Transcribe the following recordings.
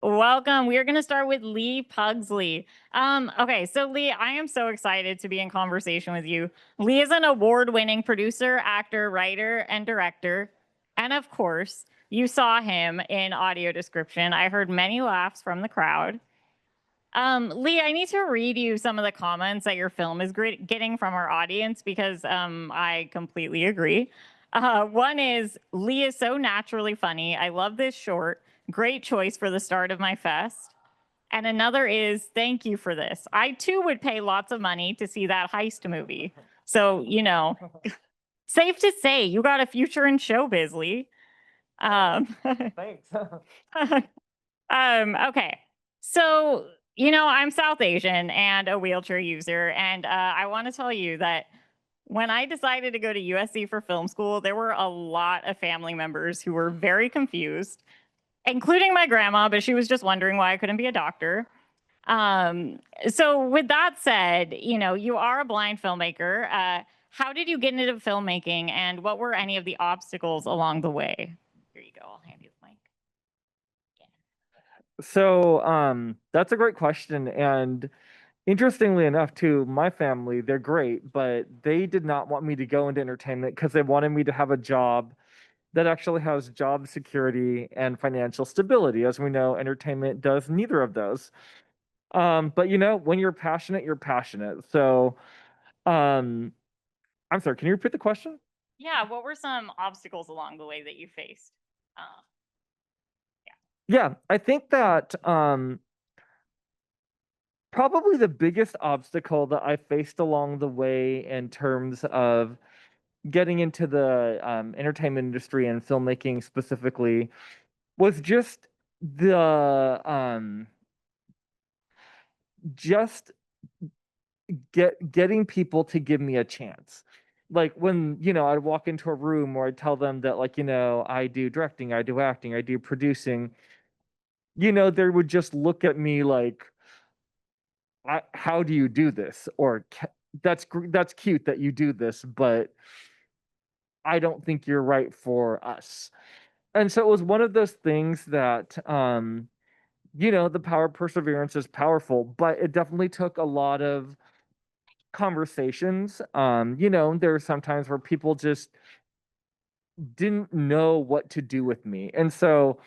Welcome. We are going to start with Lee Pugsley. Okay, so Lee, I am so excited to be in conversation with you. Lee is an award-winning producer, actor, writer, and director. And of course, you saw him in audio description. I heard many laughs from the crowd. Lee, I need to read you some of the comments that your film is getting from our audience because I completely agree. One is, Lee is so naturally funny. I love this short. Great choice for the start of my fest. And another is, thank you for this. I too would pay lots of money to see that heist movie. So, safe to say, you got a future in showbiz, Lee. Thanks. Okay. So, I'm South Asian and a wheelchair user. And I want to tell you that when I decided to go to USC for film school, there were a lot of family members who were very confused, including my grandma, but she was just wondering why I couldn't be a doctor. So, with that said, you are a blind filmmaker. How did you get into filmmaking and what were any of the obstacles along the way? Here you go. I'll hand you the mic. So, that's a great question. And interestingly enough, too, my family, they're great, but they did not want me to go into entertainment because they wanted me to have a job that actually has job security and financial stability. As we know, entertainment does neither of those. But when you're passionate, you're passionate. So, um, I'm sorry, can you repeat the question? Yeah, what were some obstacles along the way that you faced? Yeah, I think that probably the biggest obstacle that I faced along the way in terms of getting into the entertainment industry and filmmaking specifically was just the just getting people to give me a chance. Like when I'd walk into a room or I'd tell them that, like, I do directing, I do acting, I do producing, they would just look at me like, how do you do this? Or that's cute that you do this, but I don't think you're right for us. And so it was one of those things that the power of perseverance is powerful, but it definitely took a lot of conversations. There are some times where people just didn't know what to do with me. And so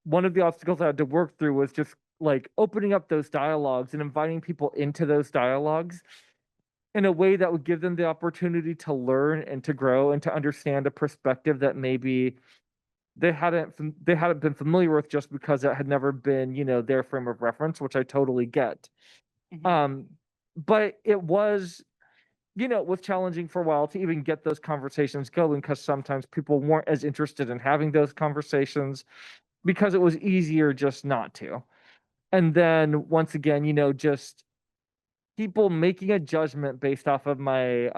one of the obstacles I had to work through was just like opening up those dialogues and inviting people into those dialogues in a way that would give them the opportunity to learn and to grow and to understand a perspective that maybe they hadn't been familiar with just because it had never been their frame of reference, which I totally get. Mhm. But it was challenging for a while to even get those conversations going because sometimes people weren't as interested in having those conversations because it was easier just not to. And then once again, just people making a judgment based off of my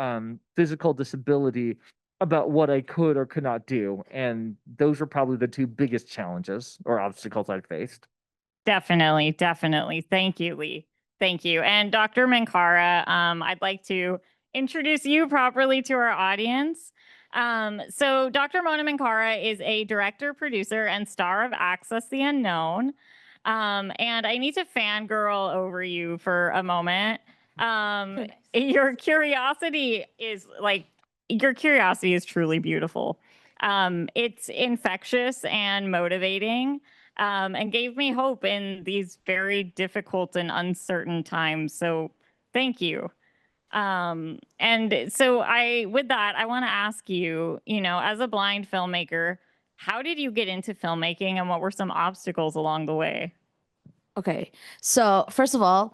physical disability about what I could or could not do. And those were probably the two biggest challenges or obstacles I faced. Definitely, definitely. Thank you, Lee. Thank you. And Dr. Minkara, I'd like to introduce you properly to our audience. So Dr. Mona Minkara is a director, producer, and star of Access the Unknown. And I need to fangirl over you for a moment. Your curiosity is truly beautiful. It's infectious and motivating, and gave me hope in these very difficult and uncertain times. So thank you. And so with that, I want to ask you, as a blind filmmaker, how did you get into filmmaking and what were some obstacles along the way? Okay. So first of all,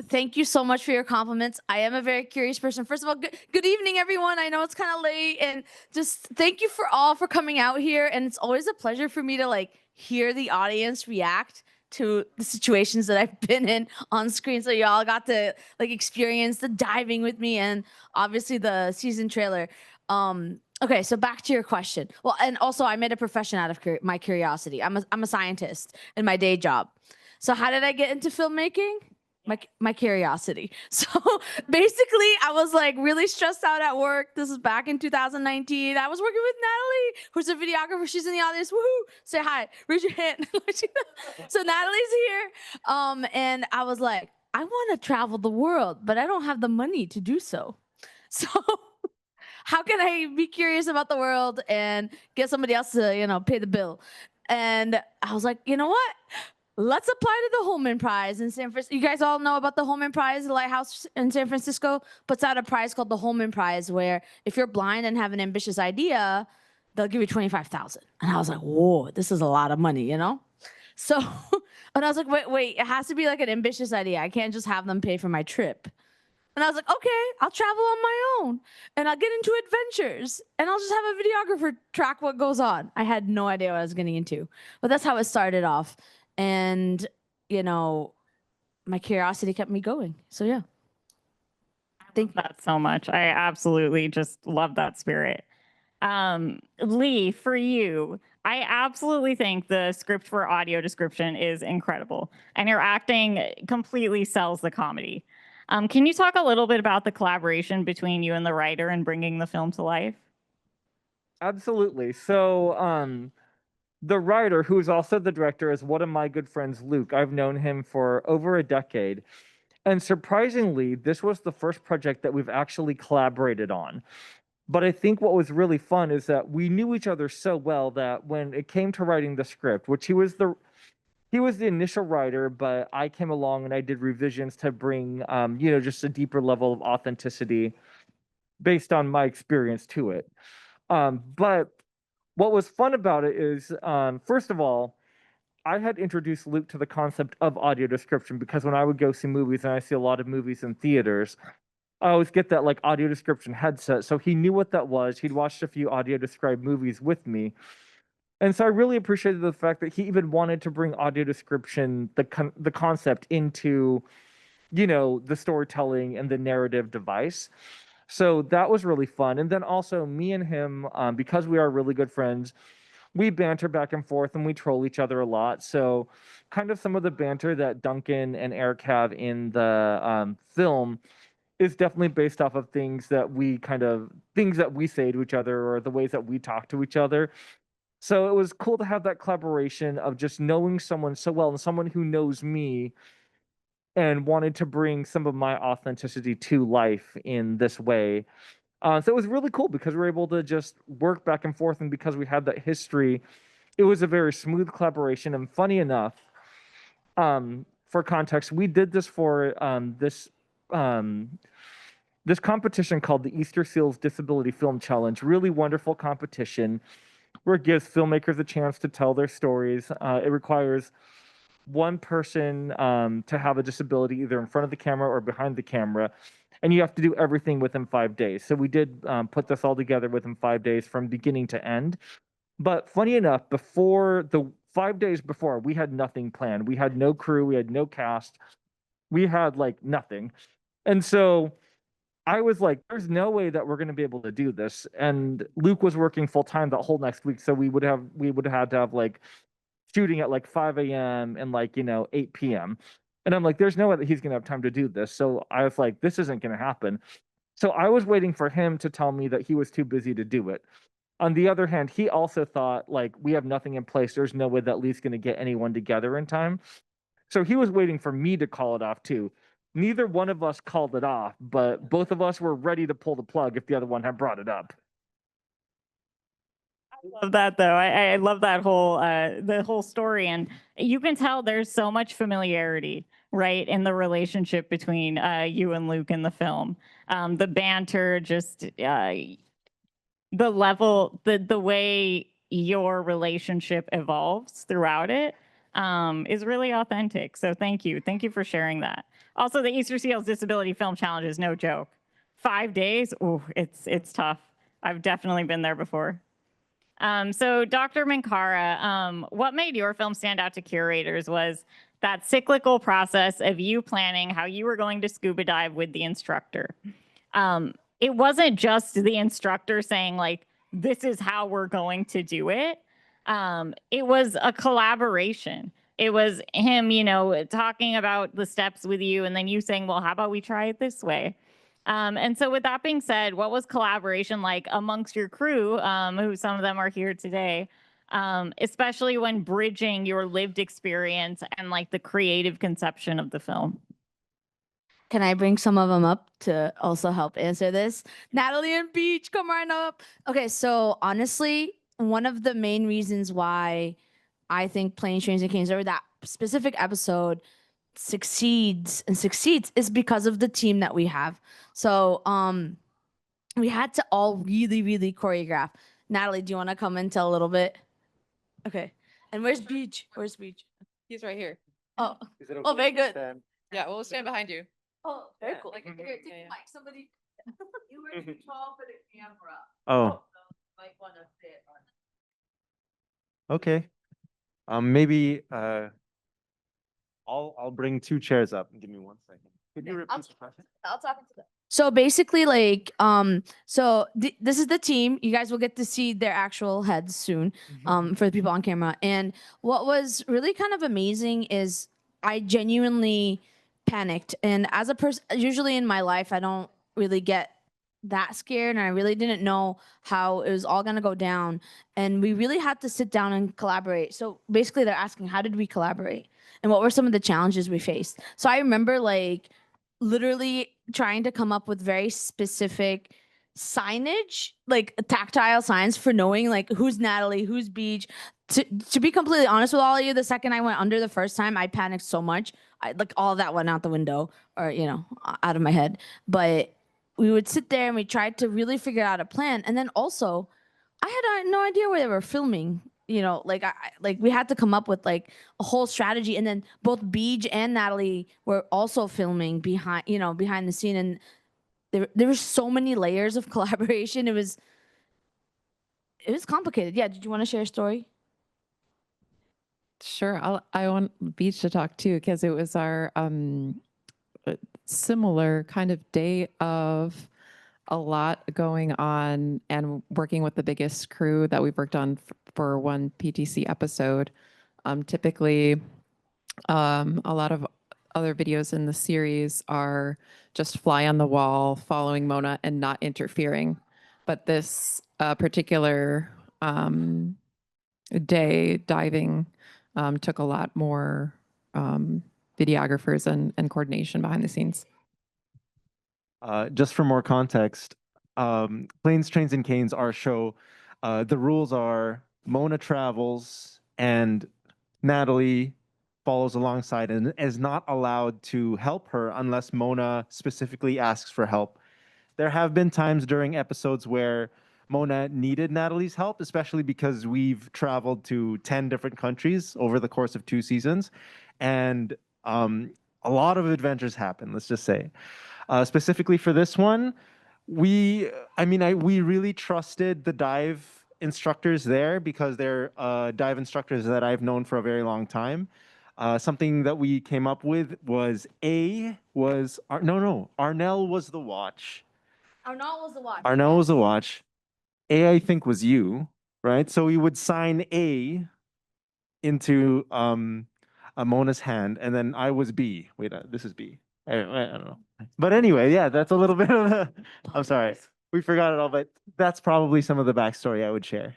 thank you so much for your compliments. I am a very curious person. First of all, good evening, everyone. I know it's kind of late, and just thank you for coming out here. And it's always a pleasure for me to hear the audience react to the situations that I've been in on screen. So y'all got to experience the diving with me and obviously the season trailer. Okay, so back to your question. Well, and also I made a profession out of my curiosity. I'm a scientist in my day job. So how did I get into filmmaking? my curiosity. So basically, I was like really stressed out at work. This is back in 2019. I was working with Natalie, who's a videographer. She's in the audience. Woohoo! Say hi. Raise your hand. So Natalie's here. And I was like, I want to travel the world, but I don't have the money to do so. So how can I be curious about the world and get somebody else to, pay the bill? And I was like, you know what? Let's apply to the Holman Prize in San Francisco. You guys all know about the Holman Prize. The Lighthouse in San Francisco puts out a prize called the Holman Prize, where if you're blind and have an ambitious idea, they'll give you $25,000. And I was like, whoa, this is a lot of money, So, and I was like, wait, it has to be like an ambitious idea. I can't just have them pay for my trip. And I was like, okay, I'll travel on my own and I'll get into adventures and I'll just have a videographer track what goes on. I had no idea what I was getting into, but that's how it started off. And, my curiosity kept me going. So, yeah. Thank you that so much. I absolutely just love that spirit. Lee, for you, I absolutely think the script for audio description is incredible, and your acting completely sells the comedy. Can you talk a little bit about the collaboration between you and the writer in bringing the film to life? Absolutely. So, the writer, who is also the director, is one of my good friends, Luke. I've known him for over a decade. And surprisingly, this was the first project that we've actually collaborated on. But I think what was really fun is that we knew each other so well that when it came to writing the script, which he was the initial writer, but I came along and I did revisions to bring, just a deeper level of authenticity based on my experience to it. But what was fun about it is, first of all, I had introduced Luke to the concept of audio description because when I would go see movies, and I see a lot of movies in theaters, I always get that like audio description headset. So he knew what that was. He'd watched a few audio described movies with me. And so I really appreciated the fact that he even wanted to bring audio description, the concept into, the storytelling and the narrative device. So that was really fun. And then also me and him, because we are really good friends, we banter back and forth and we troll each other a lot. So kind of some of the banter that Duncan and Eric have in the film is definitely based off of things that we say to each other or the ways that we talk to each other. So it was cool to have that collaboration of just knowing someone so well and someone who knows me and wanted to bring some of my authenticity to life in this way. So it was really cool because we were able to just work back and forth. And because we had that history, it was a very smooth collaboration. And funny enough, for context, we did this for this competition called the Easter Seals Disability Film Challenge. Really wonderful competition where it gives filmmakers a chance to tell their stories. It requires one person to have a disability either in front of the camera or behind the camera, and you have to do everything within 5 days. So we did put this all together within 5 days from beginning to end. But funny enough, before the 5 days before, we had nothing planned. We had no crew, we had no cast, we had like nothing. And so I was like, there's no way that we're going to be able to do this. And Luke was working full time that whole next week. So we would have had to have like shooting at like 5 a.m. and like, 8 p.m. And I'm like, there's no way that he's going to have time to do this. So I was like, this isn't going to happen. So I was waiting for him to tell me that he was too busy to do it. On the other hand, he also thought like, we have nothing in place. There's no way that Lee's going to get anyone together in time. So he was waiting for me to call it off too. Neither one of us called it off, but both of us were ready to pull the plug if the other one had brought it up. I love that though. I love that whole the whole story, and you can tell there's so much familiarity, right, in the relationship between you and Luke in the film. The banter, just the level, the way your relationship evolves throughout it is really authentic. So thank you for sharing that. Also, the Easter Seals Disability Film Challenge is no joke. 5 days, oh, it's tough. I've definitely been there before. So Dr. Minkara, what made your film stand out to curators was that cyclical process of you planning how you were going to scuba dive with the instructor. It wasn't just the instructor saying like, this is how we're going to do it. It was a collaboration it was him, talking about the steps with you, and then you saying, well, how about we try it this way? And so with that being said, what was collaboration like amongst your crew, who some of them are here today, especially when bridging your lived experience and like the creative conception of the film? Can I bring some of them up to also help answer this? Natalie and Beach, come right up. Okay, so honestly, one of the main reasons why I think Planes, Trains, and Canes, or that specific episode, succeeds is because of the team that we have. So we had to all really, really choreograph. Natalie, do you want to come and tell a little bit? Okay. And where's Beach? Where's Beach? He's right here. Oh, Is it oh, very good. Stand? Yeah, we'll stand behind you. Oh, very cool. Like, Mhm. here, take Yeah, the yeah. mic. Somebody, you were too tall for the camera. Oh, Might want to sit okay. Maybe I'll bring 2 chairs up. Give me 1 second. Could you Okay, repeat the question? I'll talk into them. So basically, like, this is the team. You guys will get to see their actual heads soon, for the people on camera. And what was really kind of amazing is I genuinely panicked. And as a person, usually in my life, I don't really get that scared, and I really didn't know how it was all gonna go down. And we really had to sit down and collaborate. So basically, they're asking, how did we collaborate? And what were some of the challenges we faced? So I remember like literally trying to come up with very specific signage, like tactile signs for knowing like who's Natalie, who's Beach. To be completely honest with all of you, the second I went under the first time, I panicked so much. Like all of that went out the window, or out of my head. But we would sit there and we tried to really figure out a plan. And then also, I had no idea where they were filming. Like we had to come up with like a whole strategy. And then both Beej and Natalie were also filming behind the scene. And there were so many layers of collaboration. It was complicated. Yeah. Did you want to share a story? Sure. I want Beach to talk too, because it was our similar kind of day of a lot going on and working with the biggest crew that we've worked on for one PTC episode. Typically, a lot of other videos in the series are just fly on the wall, following Mona and not interfering. But this particular day diving took a lot more videographers and coordination behind the scenes. Just for more context, Planes, Trains, and Canes, our show, the rules are Mona travels and Natalie follows alongside and is not allowed to help her unless Mona specifically asks for help. There have been times during episodes where Mona needed Natalie's help, especially because we've traveled to 10 different countries over the course of 2 seasons. And a lot of adventures happen, let's just say. Specifically for this one, we really trusted the dive instructors there because they're dive instructors that I've known for a very long time. Something that we came up with was Arnell was the watch. Arnell was the watch. Arnell was the watch. A, I think, was you, right? So we would sign A into Mona's hand, and then I was B. Wait, this is B. I don't know. But anyway, yeah, that's a little bit of the. I'm sorry, we forgot it all, but that's probably some of the backstory I would share.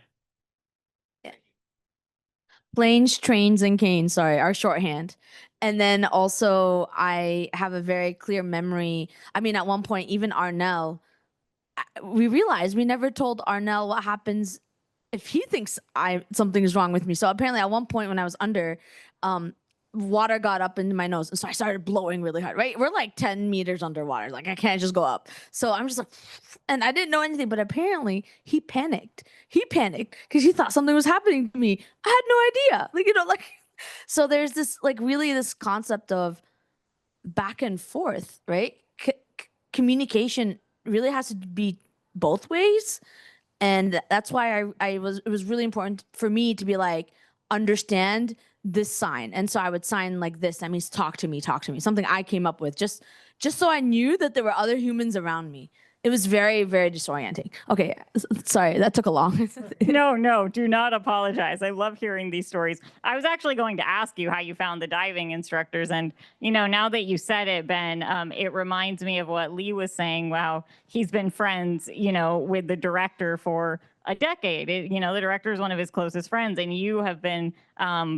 Planes, Trains, and Canes, sorry, our shorthand. And then also I have a very clear memory. I mean, at one point, even Arnell, we realized we never told Arnell what happens if he thinks something is wrong with me. So apparently at one point when I was under, water got up into my nose. And so I started blowing really hard, right? We're like 10 meters underwater. Like I can't just go up. So I'm just like, and I didn't know anything, but apparently he panicked. He panicked because he thought something was happening to me. I had no idea. So there's this really this concept of back and forth, right? Communication really has to be both ways. And that's why it was really important for me to be like, understand this sign. And so I would sign like this. That means talk to me, something I came up with just so I knew that there were other humans around me. It was very, very disorienting. Okay, sorry, that took a long. No, do not apologize. I love hearing these stories. I was actually going to ask you how you found the diving instructors. And, now that you said it, Ben, it reminds me of what Lee was saying. Wow, he's been friends, with the director for a decade. The director is one of his closest friends, and you have been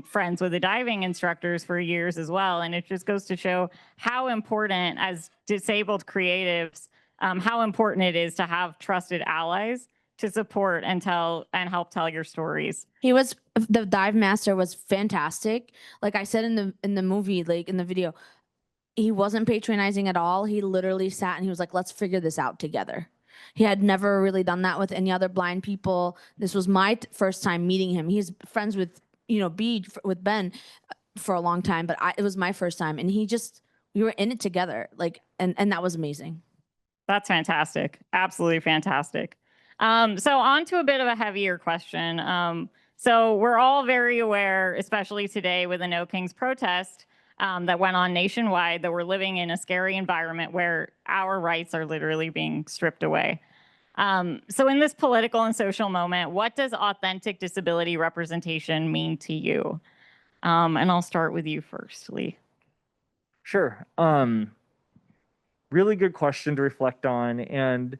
friends with the diving instructors for years as well. And it just goes to show how important, as disabled creatives, how important it is to have trusted allies to support and help tell your stories. The dive master was fantastic. Like I said in the movie, like in the video, he wasn't patronizing at all. He literally sat and he was like, let's figure this out together. He had never really done that with any other blind people. This was my first time meeting him. He's friends with, with Ben for a long time, but it was my first time, and we were in it together. Like, and that was amazing. That's fantastic. Absolutely fantastic. So on to a bit of a heavier question. So we're all very aware, especially today with the No Kings protest that went on nationwide, that we're living in a scary environment where our rights are literally being stripped away. So in this political and social moment, what does authentic disability representation mean to you? And I'll start with you first, Lee. Sure. Really good question to reflect on. And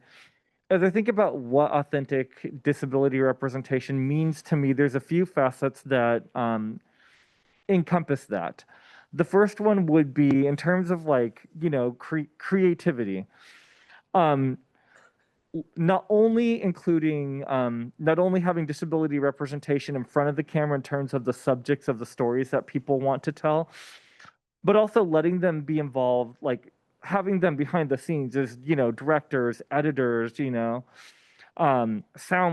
as I think about what authentic disability representation means to me, there's a few facets that encompass that. The first one would be in terms of creativity. Not only having disability representation in front of the camera in terms of the subjects of the stories that people want to tell, but also letting them be involved, like having them behind the scenes as, directors, editors, sound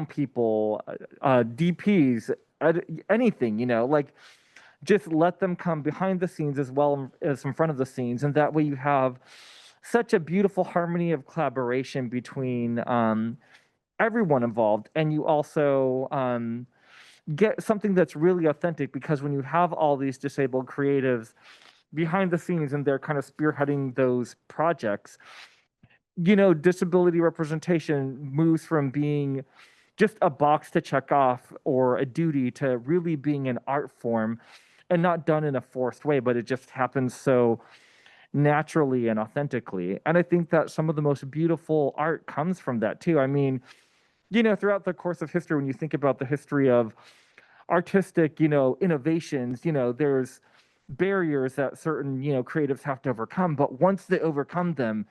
people, DPs, anything, just let them come behind the scenes as well as in front of the scenes. And that way you have such a beautiful harmony of collaboration between everyone involved. And you also get something that's really authentic, because when you have all these disabled creatives behind the scenes and they're kind of spearheading those projects, disability representation moves from being just a box to check off or a duty to really being an art form, and not done in a forced way, but it just happens so naturally and authentically. And I think that some of the most beautiful art comes from that too. I mean, throughout the course of history, when you think about the history of artistic, innovations, there's barriers that certain, creatives have to overcome. But once they overcome them,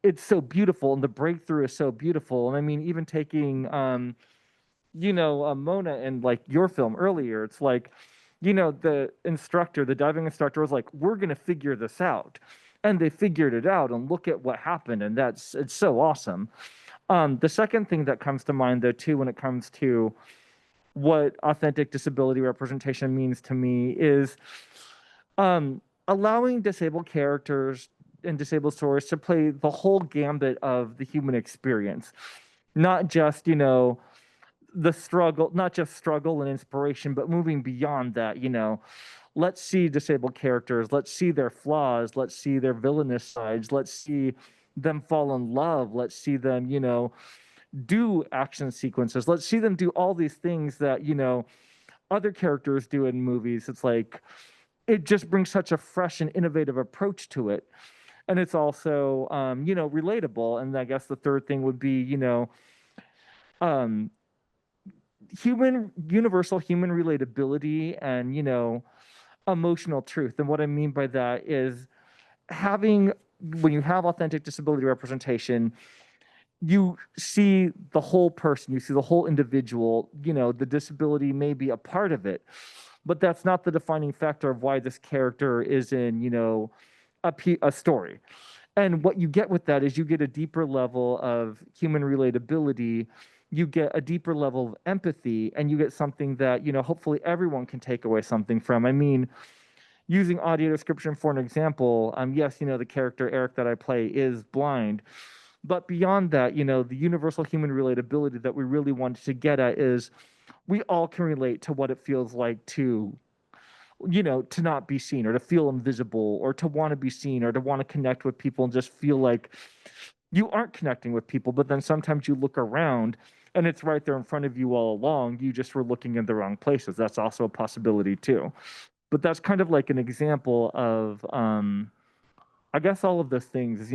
it's so beautiful, and the breakthrough is so beautiful. And I mean, even taking, Mona and like your film earlier, it's like, the diving instructor was like, we're going to figure this out. And they figured it out, and look at what happened. And it's so awesome. The second thing that comes to mind, though, too, when it comes to what authentic disability representation means to me, is allowing disabled characters and disabled stories to play the whole gambit of the human experience, not just, the struggle, not just struggle and inspiration, but moving beyond that. Let's see disabled characters, let's see their flaws, let's see their villainous sides, let's see them fall in love, let's see them, do action sequences, let's see them do all these things that, other characters do in movies. It's like, it just brings such a fresh and innovative approach to it. And it's also, relatable. And I guess the third thing would be, universal human relatability and, emotional truth. And what I mean by that is when you have authentic disability representation, you see the whole person, you see the whole individual. The disability may be a part of it, but that's not the defining factor of why this character is in, a story. And what you get with that is you get a deeper level of human relatability, you get a deeper level of empathy, and you get something that, hopefully everyone can take away something from. I mean, using audio description for an example, yes, the character Eric that I play is blind, but beyond that, the universal human relatability that we really wanted to get at is we all can relate to what it feels like to not be seen, or to feel invisible, or to want to be seen, or to want to connect with people and just feel like you aren't connecting with people, but then sometimes you look around and it's right there in front of you all along. You just were looking in the wrong places. That's also a possibility too. But that's kind of like an example of, I guess all of those things,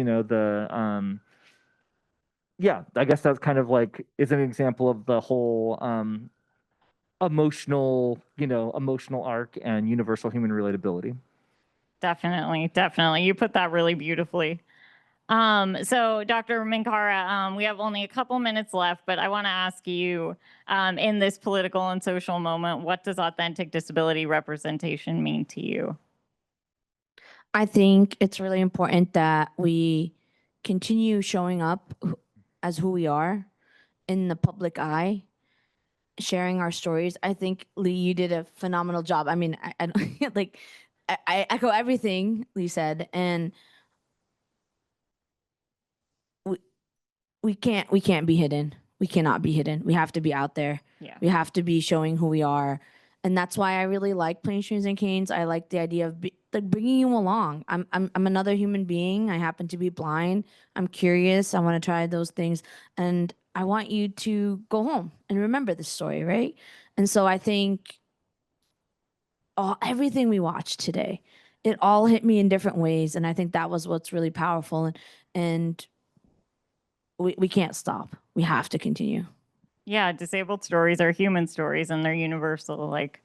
yeah, I guess that's kind of like is an example of the whole emotional arc and universal human relatability. Definitely, definitely. You put that really beautifully. So Dr. Minkara, we have only a couple minutes left, but I want to ask you, in this political and social moment, what does authentic disability representation mean to you? I think it's really important that we continue showing up as who we are in the public eye, sharing our stories. I think Lee, you did a phenomenal job. I mean, I like I echo everything Lee said, and we can't be hidden. We cannot be hidden. We have to be out there. Yeah. We have to be showing who we are. And that's why I really like Planes, Trains, and Canes. I like the idea of like bringing you along. I'm another human being. I happen to be blind. I'm curious. I want to try those things. And I want you to go home and remember this story, right? And so I think everything we watched today, it all hit me in different ways. And I think that was what's really powerful. And we can't stop. We have to continue. Yeah, disabled stories are human stories and they're universal. Like,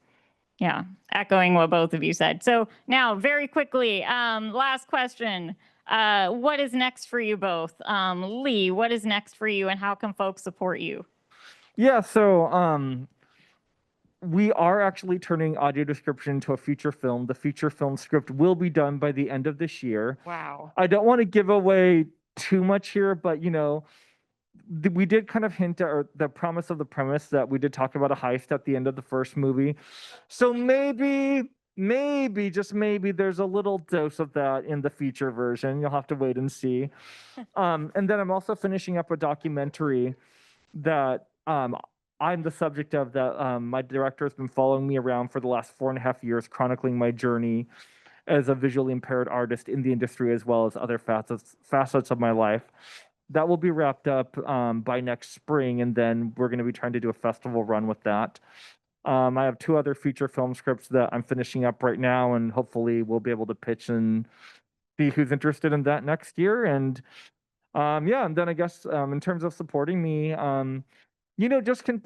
yeah, echoing what both of you said. So now, very quickly, last question. What is next for you both? Lee, what is next for you and how can folks support you? Yeah, so we are actually turning audio description into a feature film. The feature film script will be done by the end of this year. Wow. I don't want to give away too much here, but we did kind of hint at the promise of the premise that we did talk about a heist at the end of the first movie. So maybe, just maybe there's a little dose of that in the feature version. You'll have to wait and see. And then I'm also finishing up a documentary that I'm the subject of that my director has been following me around for the last 4.5 years, chronicling my journey as a visually impaired artist in the industry, as well as other facets of my life. That will be wrapped up by next spring, and then we're going to be trying to do a festival run with that. I have 2 other feature film scripts that I'm finishing up right now, and hopefully we'll be able to pitch and see who's interested in that next year. And yeah, and then I guess in terms of supporting me, I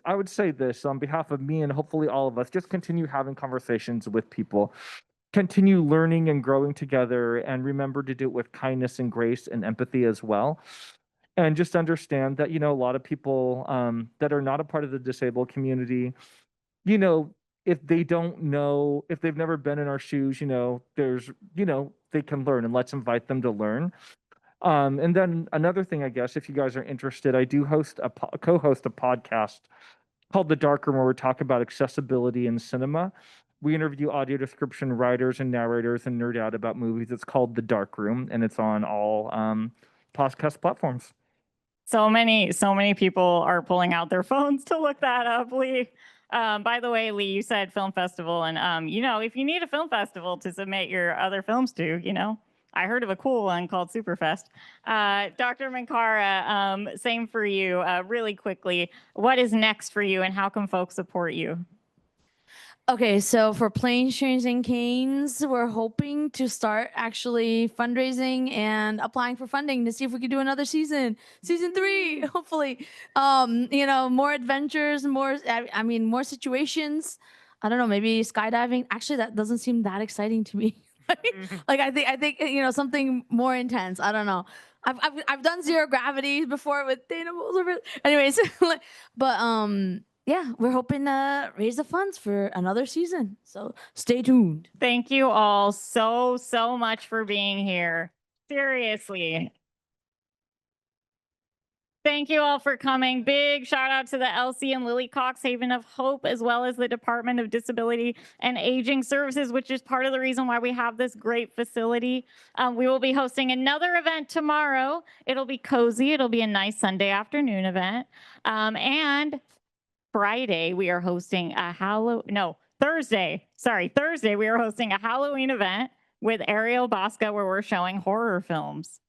would say this on behalf of me and hopefully all of us, just continue having conversations with people, continue learning and growing together, and remember to do it with kindness and grace and empathy as well. And just understand that, a lot of people that are not a part of the disabled community, if they don't know, if they've never been in our shoes, they can learn, and let's invite them to learn. And then another thing, I guess, if you guys are interested, I do co-host a podcast called The Dark Room, where we talk about accessibility in cinema. We interview audio description writers and narrators and nerd out about movies. It's called The Dark Room, and it's on all podcast platforms. So many people are pulling out their phones to look that up, Lee. By the way, Lee, you said film festival, and if you need a film festival to submit your other films to, I heard of a cool one called Superfest. Dr. Minkara, same for you. Really quickly, what is next for you, and how can folks support you? Okay, so for Planes, Trains, and Canes, we're hoping to start actually fundraising and applying for funding to see if we could do another season 3, hopefully. More adventures, more situations. I don't know, maybe skydiving. Actually, that doesn't seem that exciting to me. Like I think something more intense. I don't know. I've done zero gravity before with Dana Moser. Anyways, but yeah, we're hoping to raise the funds for another season. So stay tuned. Thank you all so much for being here. Seriously. Thank you all for coming. Big shout out to the Elsie and Lily Cox Haven of Hope, as well as the Department of Disability and Aging Services, which is part of the reason why we have this great facility. We will be hosting another event tomorrow. It'll be cozy. It'll be a nice Sunday afternoon event. And Friday, we are hosting Thursday, we are hosting a Halloween event with Ariel Bosca, where we're showing horror films.